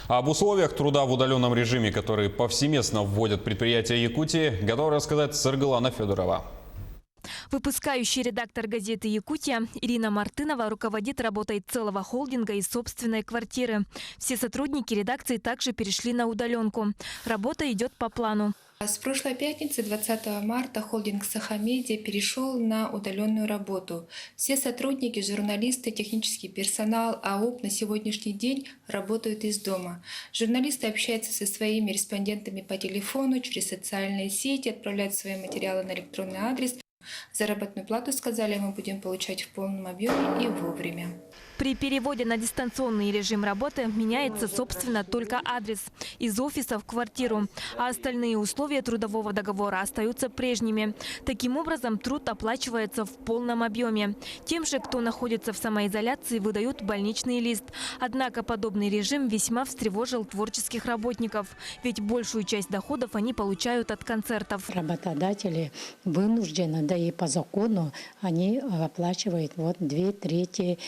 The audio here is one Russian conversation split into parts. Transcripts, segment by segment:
Об условиях труда в удаленном режиме, которые повсеместно вводят предприятия Якутии, готова рассказать Саргалана Федорова. Выпускающий редактор газеты «Якутия» Ирина Мартынова руководит работой целого холдинга из собственной квартиры. Все сотрудники редакции также перешли на удаленку. Работа идет по плану. С прошлой пятницы, 20 марта, холдинг «Сахамедиа» перешел на удаленную работу. Все сотрудники, журналисты, технический персонал АОП на сегодняшний день работают из дома. Журналисты общаются со своими респондентами по телефону, через социальные сети, отправляют свои материалы на электронный адрес. Заработную плату, сказали, мы будем получать в полном объеме и вовремя. При переводе на дистанционный режим работы меняется, собственно, только адрес – из офиса в квартиру, а остальные условия трудового договора остаются прежними. Таким образом, труд оплачивается в полном объеме. Тем же, кто находится в самоизоляции, выдают больничный лист. Однако подобный режим весьма встревожил творческих работников, ведь большую часть доходов они получают от концертов. Работодатели вынуждены, да и по закону, они оплачивают вот 2/3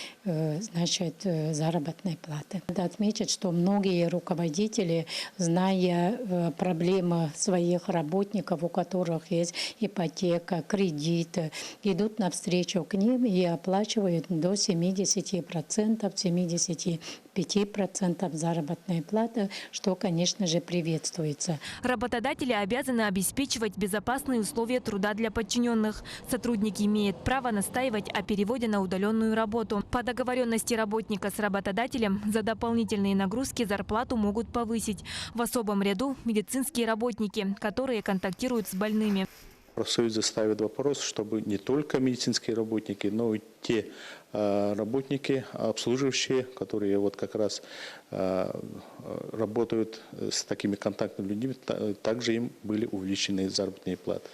заработной платы. Надо отметить, что многие руководители, зная проблемы своих работников, у которых есть ипотека, кредиты, идут навстречу к ним и оплачивают до 70%, 75% заработной платы, что, конечно же, приветствуется. Работодатели обязаны обеспечивать безопасные условия труда для подчиненных. Сотрудники имеют право настаивать о переводе на удаленную работу. По договоренности работника с работодателем за дополнительные нагрузки зарплату могут повысить. В особом ряду медицинские работники, которые контактируют с больными. Профсоюзы ставят вопрос, чтобы не только медицинские работники, но и те работники, обслуживающие, которые вот как раз работают с такими контактными людьми, также им были увеличены заработные платы.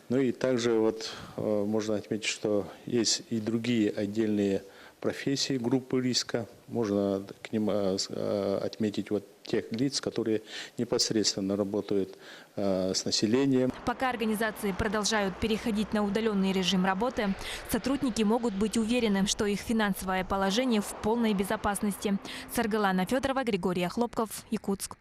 Ну и также вот можно отметить, что есть и другие отдельные профессии, группы риска. Можно к ним отметить вот тех лиц, которые непосредственно работают с населением. Пока организации продолжают переходить на удаленный режим работы, сотрудники могут быть уверены, что их финансовое положение в полной безопасности. Саргалана Федорова, Григорий Хлопков, Якутск.